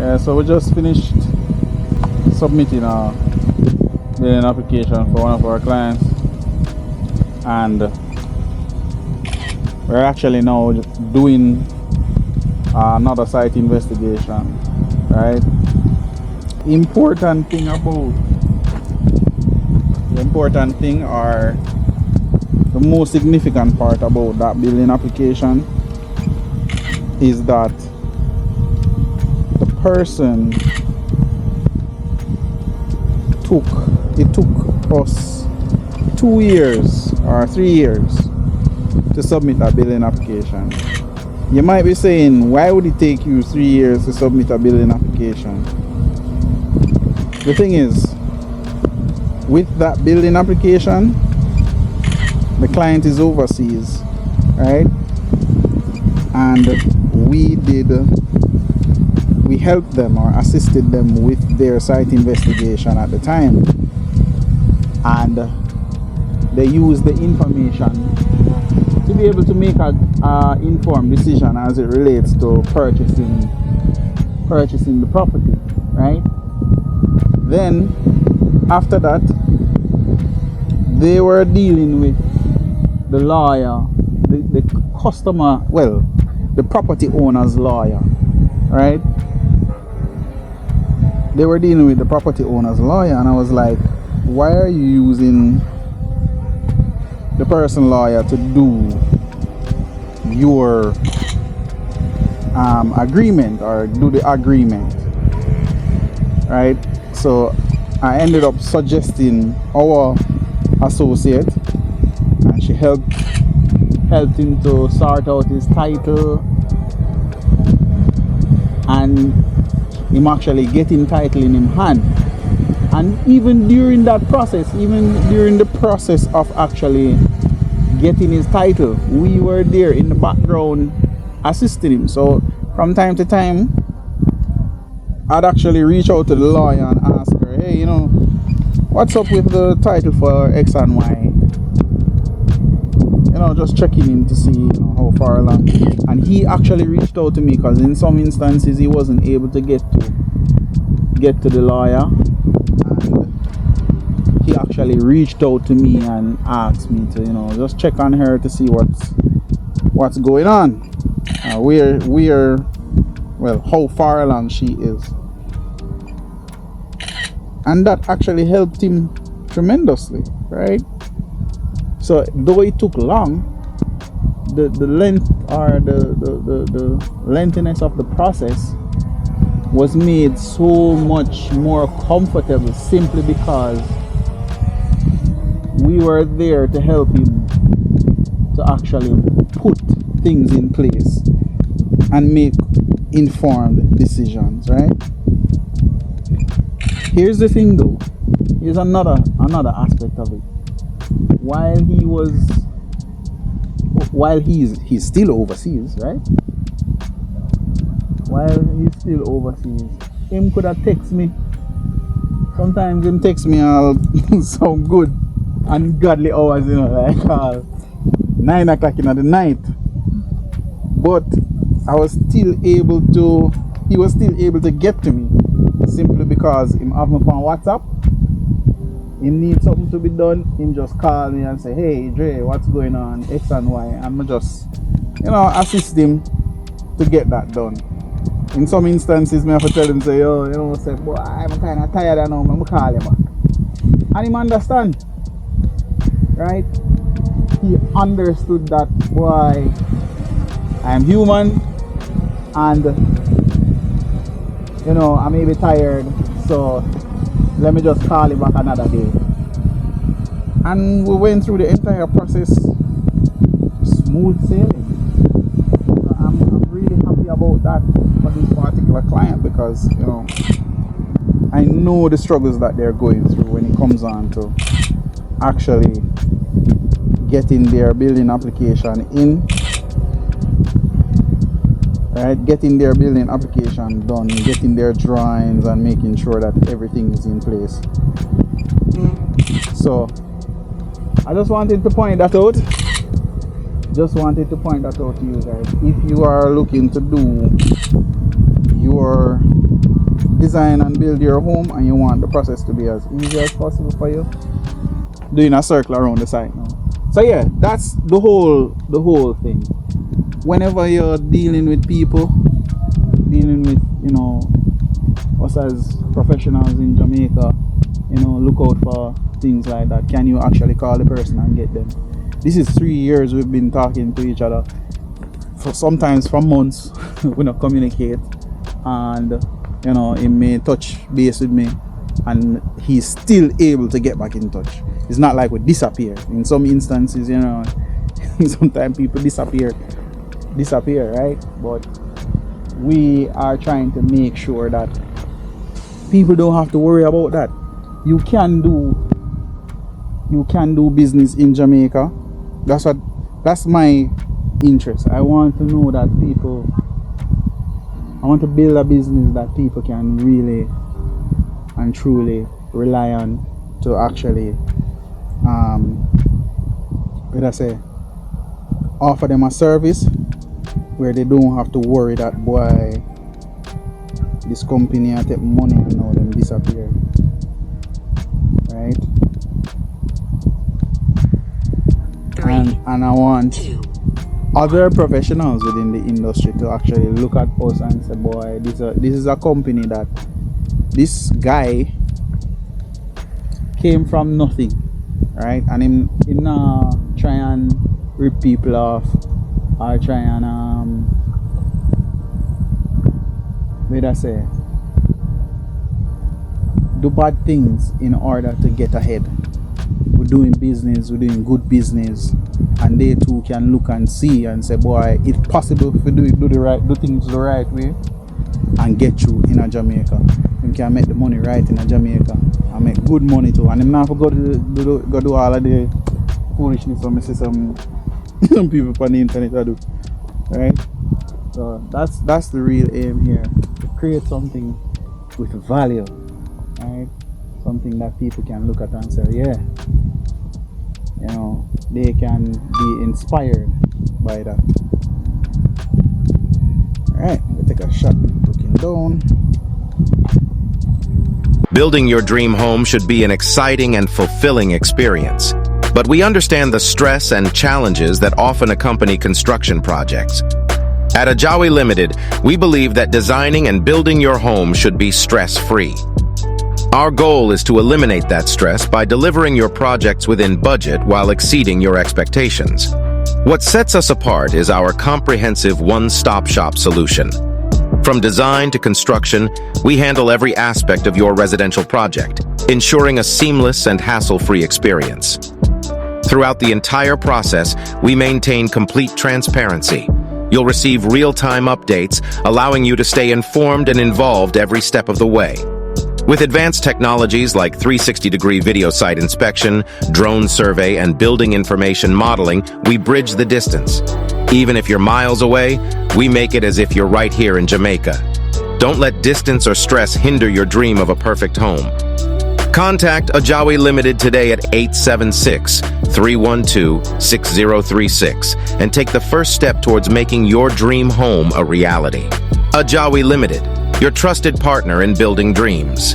Yeah, so we just finished submitting a building application for one of our clients, and we're actually now doing another site investigation, right? The important thing or the most significant part about that building application is that the person took us 2 years or 3 years to submit that building application. You might be saying, why would it take you 3 years to submit a building application? The thing is, with that building application, the client is overseas, right? And we helped them or assisted them with their site investigation at the time, and they used the information to be able to make a informed decision as it relates to purchasing the property, right? Then after that, they were dealing with the lawyer, the customer, well, the property owner's lawyer, right? They were dealing with the property owner's lawyer, and I was like, why are you using the person lawyer to do your agreement or do the agreement, right? So I ended up suggesting our associate, and she helped him to sort out his title and him actually getting title in hand. And even during that process, even during the process of actually getting his title, we were there in the background assisting him. So from time to time, I'd actually reach out to the lawyer and ask her, hey, you know, what's up with the title for X and Y? You know, just checking in to see, you know, how far along. And he actually reached out to me because in some instances he wasn't able to get to the lawyer, and he actually reached out to me and asked me to, you know, just check on her to see what's going on, well, how far along she is. And that actually helped him tremendously, right? So though it took long, the length or the lengthiness of the process was made so much more comfortable simply because we were there to help him to actually put things in place and make informed decisions, right? Here's the thing though, here's another aspect of it. While he's still overseas, right? While he's still overseas, him could have texted me. Sometimes him text me all some good ungodly hours, you know, like 9 o'clock in the night. But he was still able to get to me simply because him have me on WhatsApp. Him need something to be done, him just call me and say, hey Dre, what's going on, X and Y, and I just, you know, assist him to get that done. In some instances, I have to tell him, say, yo, you know, say, boy, I'm kind of tired now, I'm going to call him back. And him understand, right? He understood that, boy, I'm human, and, you know, I may be tired, so let me just call him back another day. And we went through the entire process smooth sailing. I'm really happy about that for this particular client, because, you know, I know the struggles that they're going through when it comes on to actually getting their building application in, right? Getting their building application done, getting their drawings, and making sure that everything is in place. So I just wanted to point that out. Just wanted to point that out to you guys. If you are looking to do your design and build your home and you want the process to be as easy as possible for you, doing a circle around the site now. So yeah, that's the whole thing. Whenever you're dealing with people, dealing with, you know, us as professionals in Jamaica, you know, look out for things like that. Can you actually call the person and get them? This is 3 years we've been talking to each other, for sometimes for months. We don't communicate, and you know, he may touch base with me and he's still able to get back in touch. It's not like we disappear. In some instances, you know, sometimes people disappear, right? But we are trying to make sure that people don't have to worry about that. You can do business in Jamaica. That's my interest. I want to know that I want to build a business that people can really and truly rely on to actually offer them a service where they don't have to worry that, boy, this company I take money and now them disappear, right? And I want other professionals within the industry to actually look at us and say, boy, this is a company that this guy came from nothing, right? And him not try and rip people off or try and do bad things in order to get ahead. We're doing business, we're doing good business, and they too can look and see and say, boy, it's possible if we do things the right way and get you in a Jamaica. You can make the money right in a Jamaica and make good money too. And I'm not go do all of the foolishness or see some people on the internet do. Right? So that's the real aim here. To create something with value. Right? Something that people can look at and say, yeah, you know, they can be inspired by that. Alright, we'll take a shot looking down. Building your dream home should be an exciting and fulfilling experience. But we understand the stress and challenges that often accompany construction projects. At AJAWI Limited, we believe that designing and building your home should be stress-free. Our goal is to eliminate that stress by delivering your projects within budget while exceeding your expectations. What sets us apart is our comprehensive one-stop-shop solution. From design to construction, we handle every aspect of your residential project, ensuring a seamless and hassle-free experience. Throughout the entire process, we maintain complete transparency. You'll receive real-time updates, allowing you to stay informed and involved every step of the way. With advanced technologies like 360-degree video site inspection, drone survey, and building information modeling, we bridge the distance. Even if you're miles away, we make it as if you're right here in Jamaica. Don't let distance or stress hinder your dream of a perfect home. Contact AJAWI Limited today at 876-312-6036 and take the first step towards making your dream home a reality. AJAWI Limited, your trusted partner in building dreams.